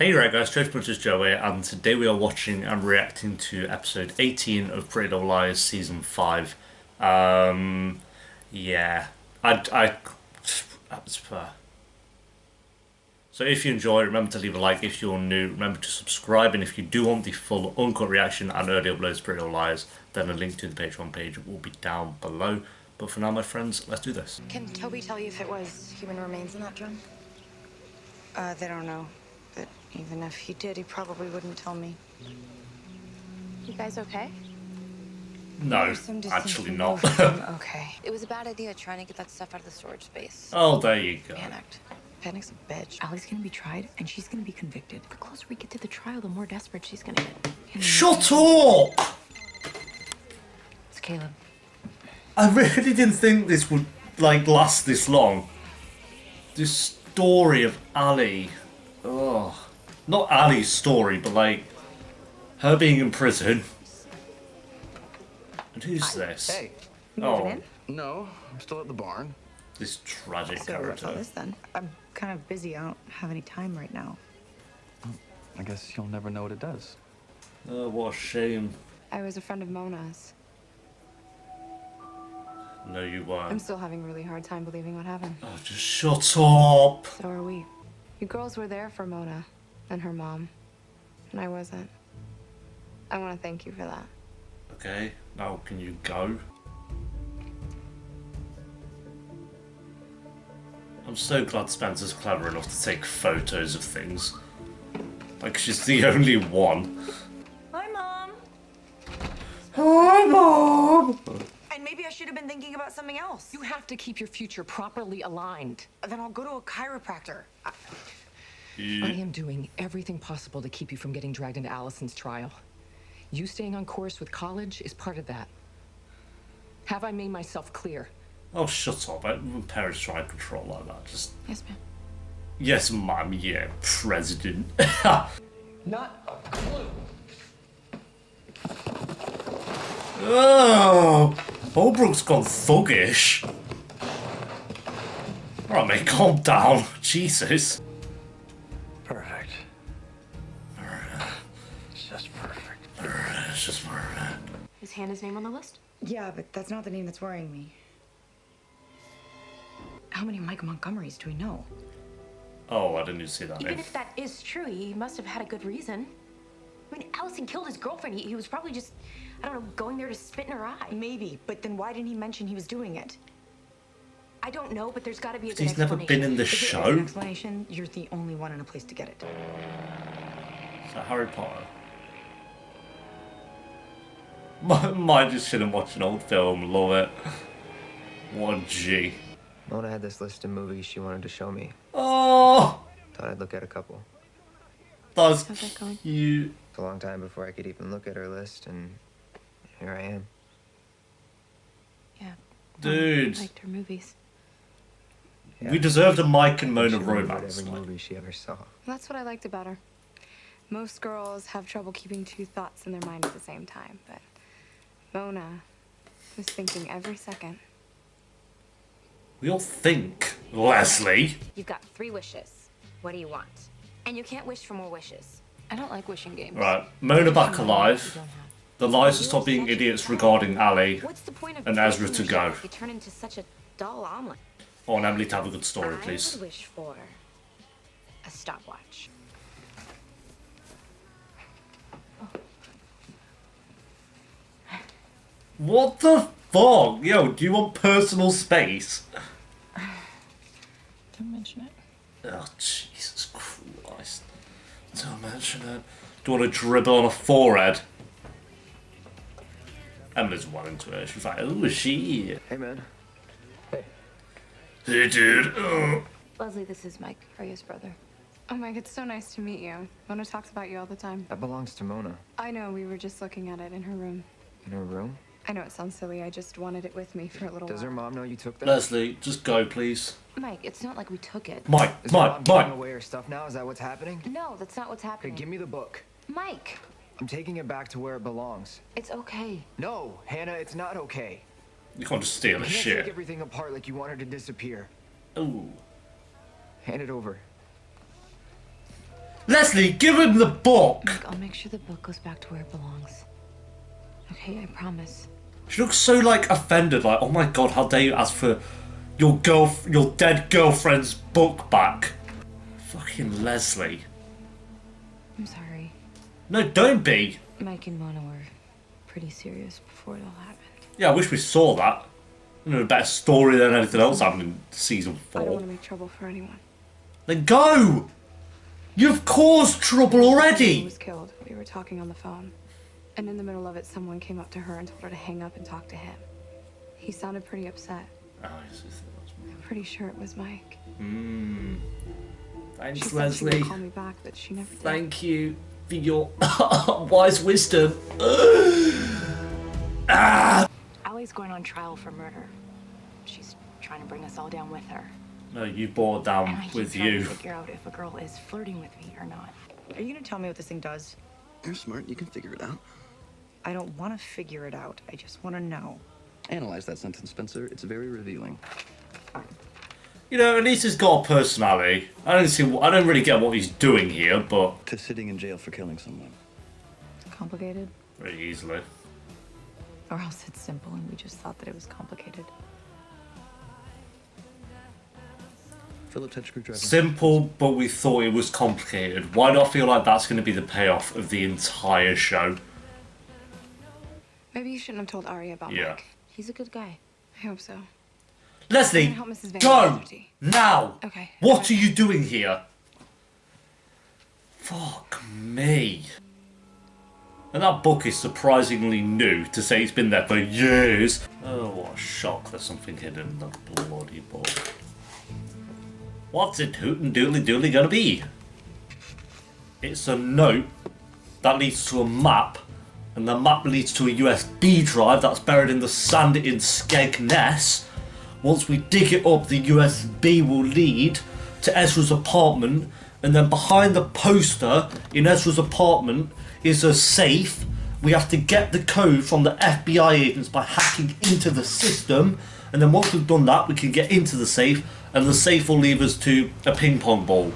Hey right guys, Trace Punches Joe here, and today we are watching and reacting to episode 18 of Pretty Little Liars Season 5. Um, yeah, so if you enjoy, remember to leave a like. If you're new, remember to subscribe, and if you do want the full uncut reaction and early uploads to Pretty Little Liars, then a link to the Patreon page will be down below. But for now, my friends, let's do this. Can Toby tell you if it was human remains in that drum? They don't know. But even if he did, he probably wouldn't tell me. You guys okay? No, Some distance actually from not. both of them. Okay. It was a bad idea trying to get that stuff out of the storage space. Oh, there you go. Panicked. Panic's a bitch. Allie's gonna be tried, and she's gonna be convicted. The closer we get to the trial, the more desperate she's gonna get. Shut up! It's Caleb. I really didn't think this would, last this long. This story of Ali. Oh. Not Ali's story, but, her being in prison. And who's this? Hey. Oh, No, I'm still at the barn. this tragic So what's all character. this then? I'm kind of busy. I don't have any time right now. I guess you'll never know what it does. Oh, what a shame. I was a friend of Mona's. No, you I'm weren't. still having a really hard time believing what happened. Oh, just shut up. So are we. You girls were there for Mona and her mom, and I wasn't. I want to thank you for that. Okay, now can you go? I'm so glad Spencer's clever enough to take photos of things. Like, she's the only one. Hi, Mom. Hi, Mom! And maybe I should have been thinking about something else. You have to keep your future properly aligned. Then I'll go to a chiropractor. I am doing everything possible to keep you from getting dragged into Allison's trial. You staying on course with college is part of that. Have I made myself clear? Oh, shut up. Parents try to control like that. Just. Yes, ma'am. Yes, ma'am, yeah, president. Not a clue. Oh, Holbrook's gone thuggish. Alright, mate, calm down. Jesus. Perfect. It's just perfect. It's just for. Is Hannah's name on the list? Yeah, but that's not the name that's worrying me. How many Mike Montgomerys do we know? Oh, I didn't even see that Even name. if that is true, he must have had a good reason. I mean, Allison killed his girlfriend. He was probably just, I don't know, going there to spit in her eye. Maybe, but then why didn't he mention he was doing it? I don't know, but there's got to be a good He's never explanation. been in the If there is show. an explanation, you're the only one in a place to get it. Is that Harry Potter? Might just sit and watch an old film, love it. What a G. Mona had this list of movies she wanted to show me. Oh, Thought I'd look at a couple. that's How's that going? cute. It's a long time before I could even look at her list, and here I am. Yeah. Dude, Liked her movies. we deserved a Mike and She Mona remembered romance. every like. movie she ever saw. That's what I liked about her. Most girls have trouble keeping two thoughts in their mind at the same time, but Mona was thinking every second. We all think, Leslie. You've got 3 wishes. What do you want? And you can't wish for more wishes. I don't like wishing games. Right, Mona back You alive. don't have. The lies to stop being idiots regarding Ali. What's the point of And Ezra breaking to your go. shell if you turn into such a dull omelet? I want Emily to have a good story, I please. would wish for a stopwatch. What the fuck? Yo, do you want personal space? Don't mention it. Oh, Jesus Christ. Don't mention it. Do you want to dribble on a forehead? Emily's well into it. She's like, oh, she. Hey, man. Hey, dude. Oh. Leslie, this is Mike, Arya's brother. Oh, Mike, it's so nice to meet you. Mona talks about you all the time. That belongs to Mona. I know, we were just looking at it in her room. In her room? I know it sounds silly, I just wanted it with me for a little Does while. her mom know you took that? Leslie, just go, please. Mike, it's not like we took it. Mike, Is her mom Mike, giving Mike. away her stuff now? Is that what's happening? No, that's not what's Okay, happening. give me the book. Mike, I'm taking it back to where it belongs. it's okay. No, Hannah, it's not okay. You can't just steal You the can't shit. take everything apart like you want her to disappear. Ooh. Hand it over. Leslie, give him the book! Look, I'll make sure the book goes back to where it belongs. Okay, I promise. She looks so, like, offended, like, oh my god, how dare you ask for your dead girlfriend's book back. Fucking Leslie. I'm sorry. No, don't be. Mike and Mona were pretty serious before it all happened. Yeah, I wish we saw that. You know, a better story than anything else happened in season I don't 4. want to make trouble for anyone. Then go! You've caused trouble He already! was killed. We were talking on the phone. And in the middle of it, someone came up to her and told her to hang up and talk to him. He sounded pretty upset. Oh, yes, yes, that was me. I'm pretty sure it was Mike. Thanks, She said she Leslie. would call me back, but she never did. Thank you for your wise wisdom. Allie's going on trial for murder. She's trying to bring us all down with her. No, you brought And down I keep with trying you. to figure out if a girl is flirting with me or not. Are you gonna tell me what this thing does? You're smart. You can figure it out. I don't want to figure it out. I just want to know. Analyze that sentence, Spencer. It's very revealing. You know, at least he's got a personality. I don't really get what he's doing here, but To sitting in jail for killing someone. Complicated? very easily. Or else it's simple and we just thought that it was complicated. Phillips head screwdriver. Simple, but we thought it was complicated. Why do I feel like that's going to be the payoff of the entire show? Maybe you shouldn't have told Arya about Yeah. Mike. He's a good guy. I hope so. Leslie, I'm gonna help Mrs. Van go! Duty. Now! Okay. What are you doing here? Fuck me. And that book is surprisingly new to say it's been there for years. Oh, what a shock. There's something hidden in the bloody book. What's it hootin' doodly doodly gonna be? It's a note that leads to a map, and the map leads to a USB drive that's buried in the sand in Skegness. Once we dig it up, the USB will lead to Ezra's apartment, and then behind the poster in Ezra's apartment is a safe. We have to get the code from the FBI agents by hacking into the system, and then once we've done that, we can get into the safe, and the safe will lead us to a ping pong ball.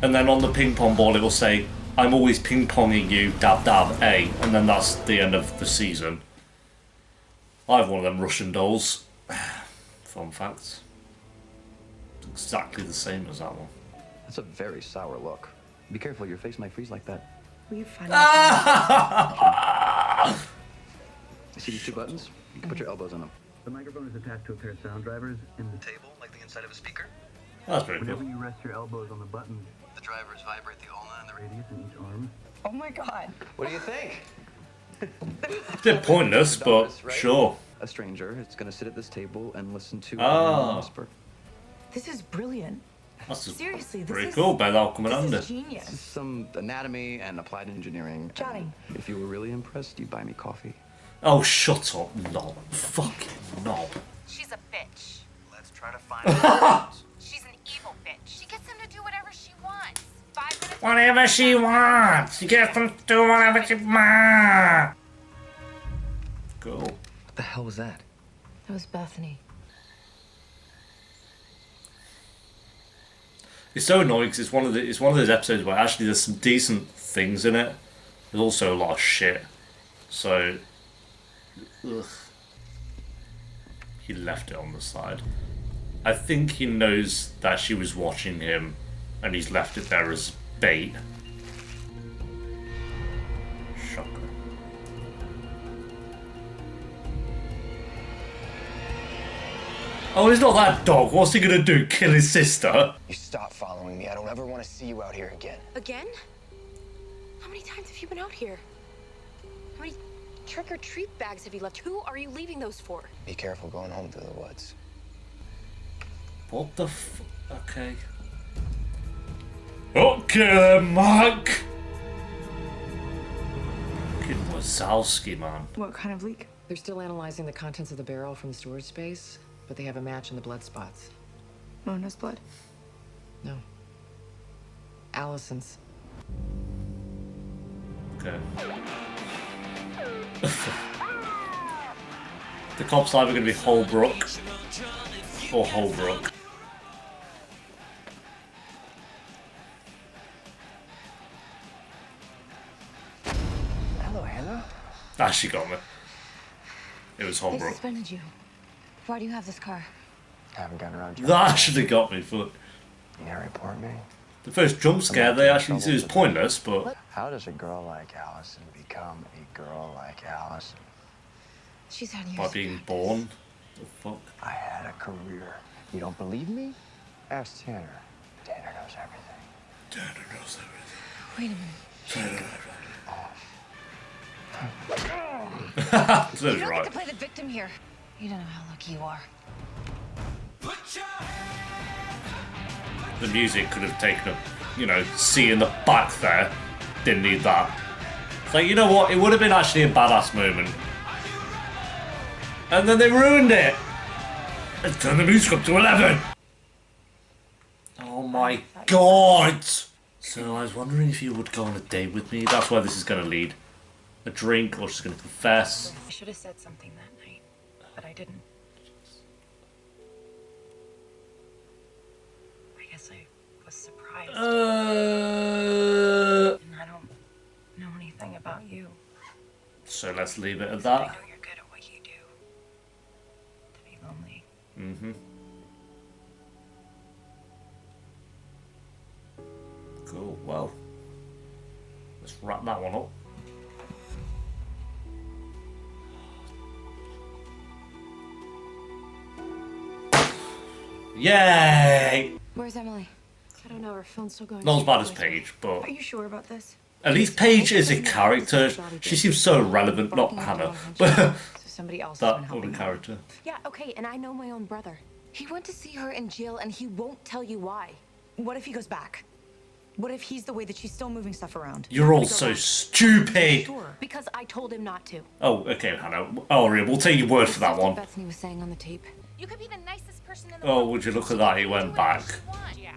And then on the ping pong ball it will say, I'm always ping ponging you, dab dab, A, and then that's the end of the season. I have one of them Russian dolls. Fun facts. Exactly the same as that one. That's a very sour look. Be careful, your face might freeze like that. Will you find You see these two buttons? You can put your elbows on them. The microphone is attached to a pair of sound drivers in the table, like the inside of a speaker. That's pretty Whenever cool. you rest your elbows on the buttons, the drivers vibrate the ulna and the radius in each arm. Oh my God. What do you think? It's a bit pointless, but sure. A stranger is going to sit at this table and listen to Ah. a whisper. This is brilliant. That's just Seriously, this pretty is cool. Bet that'll come in handy. This is genius. Some anatomy and applied engineering. Johnny. If you were really impressed, you'd buy me coffee. Oh, shut up, knob. Fucking knob. She's a bitch. Let's try to find out. She's an evil bitch. She gets him to do whatever she wants. 5 minutes. Whatever she wants. She gets them to do whatever she wants. Cool. What the hell was that? That was Bethany. It's so annoying because it's one of those episodes where actually there's some decent things in it. There's also a lot of shit. So, ugh. He left it on the side. I think he knows that she was watching him, and he's left it there as bait. Shocker. Oh, he's not that dog. What's he gonna do? Kill his sister? You stop following me. I don't ever want to see you out here again. Again? How many times have you been out here? How many trick-or-treat bags have you left? Who are you leaving those for? Be careful going home through the woods. What the okay. Okay then, Mike! Fucking Wazowski, man. What kind of leak? They're still analyzing the contents of the barrel from the storage space, but they have a match in the blood spots. Mona's blood. No. Allison's. Okay. The cop's either going to be Holbrook or Holbrook. Hannah? Ah, she got me. It was They Holbrook. suspended you. Why do you have this car? Haven't gotten around to That should have got me, but You gonna report me? the first jump scare they actually it was pointless, but How does a girl like Allison become a girl like Allison? She's had years by of being practice. born. The fuck? I had a career. You don't believe me? Ask Tanner. Tanner knows everything. Tanner knows everything. Wait a minute. That's You don't get right. to play the victim here. You don't know how lucky you are. The music could have taken a, you know, C in the back there. Didn't need that. It's like, you know what? It would have been actually a badass moment. And then they ruined it. Let's turn the music up to 11. Oh my god. So I was wondering if you would go on a date with me. That's where this is going to lead. A drink, or she's going to confess. I should have said something that night, but I didn't. I guess I was surprised. And I don't know anything about you. So let's leave it at But I that. know you're good at what you do. To be lonely. Mm-hmm. Cool, well, let's wrap that one up. Yay! Where's Emily? I don't know, her phone's still going. Not as bad as Paige, but Are you sure about this? at least Paige is a character. She seems so relevant, not Hannah, but So somebody else has been that helping other her. character. Yeah, okay, and I know my own brother. He went to see her in jail and he won't tell you why. What if he goes back? What if he's the way that she's still moving stuff around? You're all so stupid. Sure. Because I told him not to. Oh, okay, Hannah. Oh, yeah, we'll take your word for that one. Bethany was saying on the tape. You could be the nicest person in the Oh, world. would you look She at that? can He do went whatever back. she wants. Yes.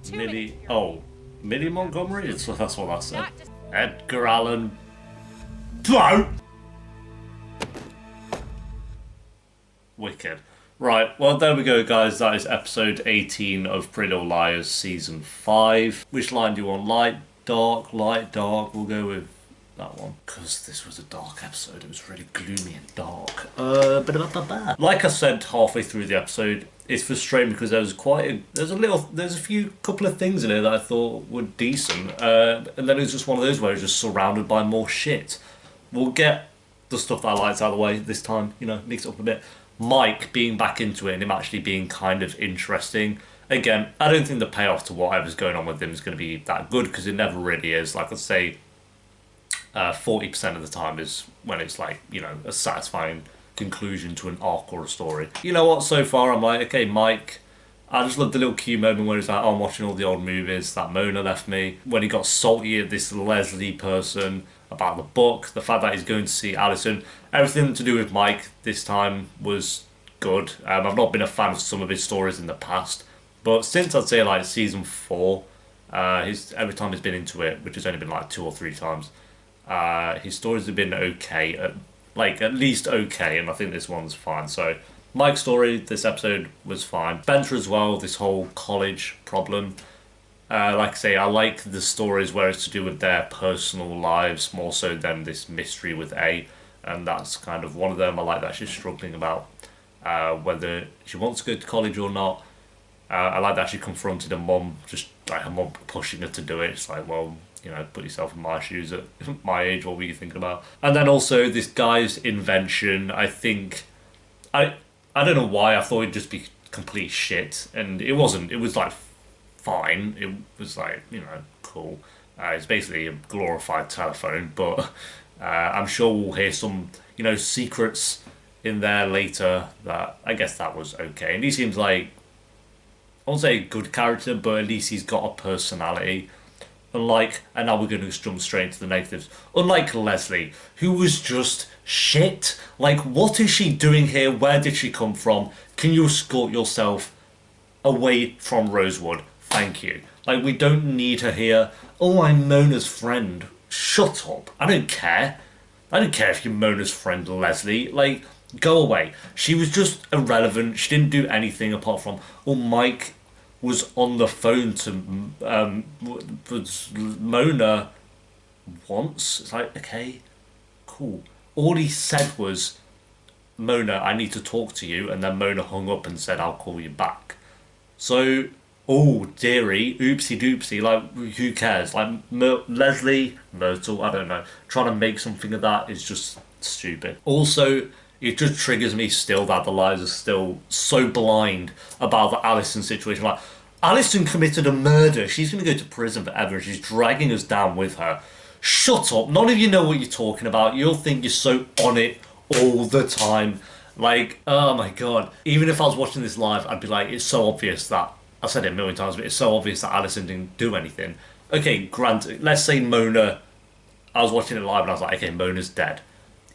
Too Millie. many girls. Oh, Millie Montgomery? That's what that said. Not just Edgar Allan. Poe! Wicked. Right, well, there we go, guys. That is episode 18 of Pretty Little Liars season 5. Which line do you want? Light, dark, light, dark? We'll go with that one. Because this was a dark episode. It was really gloomy and dark. Like I said halfway through the episode, it's frustrating because there's a few couple of things in it that I thought were decent. And then it was just one of those where it's just surrounded by more shit. We'll get the stuff that I liked out of the way this time, you know, mix it up a bit. Mike being back into it and him actually being kind of interesting. Again, I don't think the payoff to whatever's going on with him is going to be that good because it never really is. Like I say, 40% of the time is when it's like, you know, a satisfying conclusion to an arc or a story. You know what, so far I'm like, okay, Mike, I just love the little cute moment where he's like, oh, I'm watching all the old movies that Mona left me. When he got salty at this Leslie person about the book, the fact that he's going to see Alison, everything to do with Mike this time was good. I've not been a fan of some of his stories in the past, but since I'd say like season 4, every time he's been into it, which has only been like 2 or 3 times, his stories have been okay, at least okay, and I think this one's fine. So Mike's story, this episode was fine. Spencer as well, this whole college problem. Like I say, I like the stories where it's to do with their personal lives more so than this mystery with A, and that's kind of one of them. I like that she's struggling about whether she wants to go to college or not. I like that she confronted her mum, just like her mum pushing her to do it. It's like, well, you know, put yourself in my shoes at my age, what were you thinking about? And then also this guy's invention, I think, I don't know why, I thought it'd just be complete shit, and it wasn't. It was like fine. It was like, you know, cool. It's basically a glorified telephone, but I'm sure we'll hear some, you know, secrets in there later that I guess that was okay. And he seems like, I won't say a good character, but at least he's got a personality. Unlike, and now we're going to jump straight into the negatives, unlike Leslie, who was just shit. Like, what is she doing here? Where did she come from? Can you escort yourself away from Rosewood? Thank you. Like, we don't need her here. Oh, I'm Mona's friend. Shut up. I don't care. I don't care if you're Mona's friend, Leslie. Like, go away. She was just irrelevant. She didn't do anything apart from, oh, Mike was on the phone to Mona once. It's like, okay, cool. All he said was, Mona, I need to talk to you, and then Mona hung up and said, I'll call you back. So, oh, dearie, oopsie doopsie, like, who cares? Like, Leslie, Myrtle, I don't know, trying to make something of that is just stupid. Also, it just triggers me still that the lies are still so blind about the Allison situation. Like, Allison committed a murder. She's going to go to prison forever, and she's dragging us down with her. Shut up. None of you know what you're talking about. You'll think you're so on it all the time. Like, oh my god. Even if I was watching this live, I'd be like, it's so obvious that, I've said it a million times, but it's so obvious that Allison didn't do anything. Okay, granted, let's say Mona, I was watching it live and I was like, okay, Mona's dead.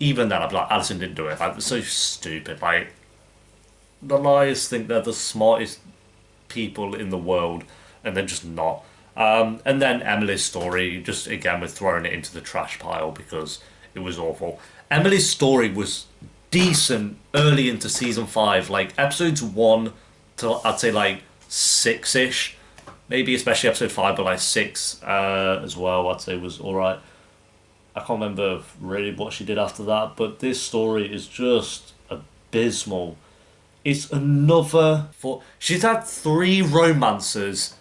Even then, I'd be like, Allison didn't do it. Like, it's so stupid. Like, the liars think they're the smartest people in the world, and they're just not. And then Emily's story, just again, we're throwing it into the trash pile because it was awful. Emily's story was decent early into season 5, like episodes 1 to I'd say like 6-ish, maybe especially episode 5, but like 6 as well, I'd say was alright. I can't remember really what she did after that, but this story is just abysmal. It's another she's had 3 romances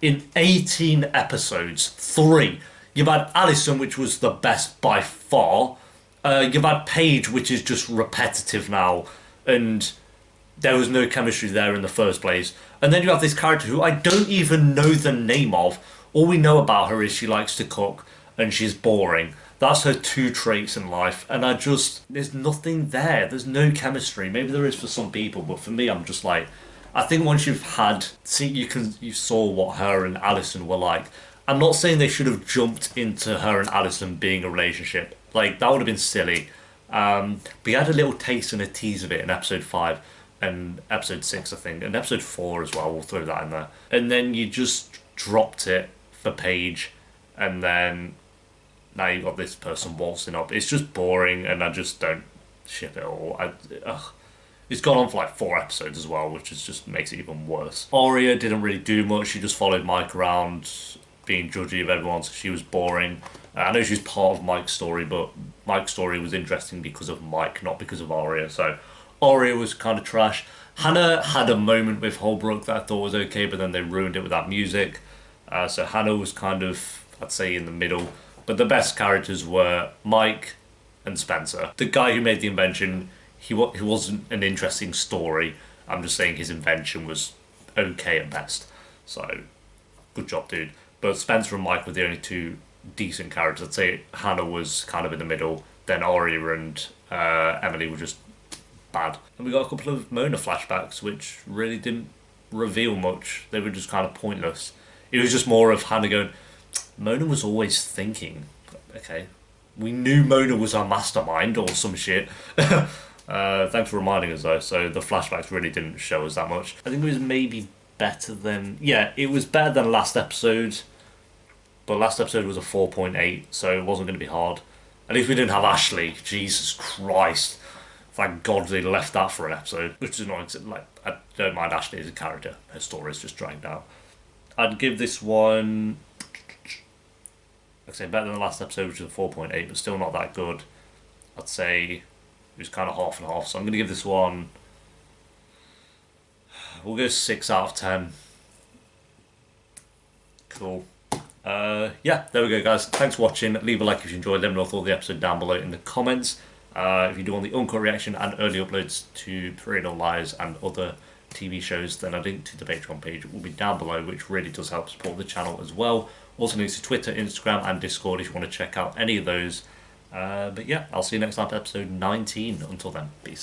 in 18 episodes. 3. You've had Allison, which was the best by far. You've had Paige, which is just repetitive now, and there was no chemistry there in the first place. And then you have this character who I don't even know the name of. All we know about her is she likes to cook and she's boring. That's her 2 traits in life, and there's nothing there. There's no chemistry. Maybe there is for some people, but for me, I'm just like, I think once you've you saw what her and Allison were like. I'm not saying they should have jumped into her and Allison being a relationship. Like, that would have been silly. But you had a little taste and a tease of it in episode 5 and episode 6, I think, and episode 4 as well. We'll throw that in there. And then you just dropped it for Paige, and then now you've got this person waltzing up. It's just boring, and I just don't ship it all. It's gone on for like 4 episodes as well, which just makes it even worse. Aria didn't really do much. She just followed Mike around, being judgy of everyone, so she was boring. I know she's part of Mike's story, but Mike's story was interesting because of Mike, not because of Aria. So Aria was kind of trash. Hannah had a moment with Holbrook that I thought was okay, but then they ruined it with that music. So Hannah was kind of, I'd say, in the middle. But the best characters were Mike and Spencer. The guy who made the invention, he wasn't an interesting story. I'm just saying his invention was okay at best. So, good job, dude. But Spencer and Mike were the only 2 decent characters. I'd say Hannah was kind of in the middle. Then Aria and Emily were just bad. And we got a couple of Mona flashbacks, which really didn't reveal much. They were just kind of pointless. It was just more of Hannah going, Mona was always thinking. Okay. We knew Mona was our mastermind or some shit. Thanks for reminding us though. So the flashbacks really didn't show us that much. I think it was maybe better than... Yeah, it was better than last episode. But last episode was a 4.8, so it wasn't going to be hard. At least we didn't have Ashley. Jesus Christ. Thank God they left that for an episode. Which is annoying. Like, I don't mind Ashley as a character. Her story is just dragged out. I'd give this one... I'd say better than the last episode, which was a 4.8, but still not that good. I'd say it was kind of half and half. So I'm going to give this one... We'll go 6 out of 10. Cool. Yeah, there we go, guys. Thanks for watching. Leave a like if you enjoyed. Let me know thought of the episode down below in the comments. If you do want the uncut reaction and early uploads to Parade of Lies and other TV shows, then a link to the Patreon page will be down below, which really does help support the channel as well. Also links to Twitter, Instagram and Discord if you want to check out any of those. But yeah, I'll see you next time for episode 19. Until then, peace.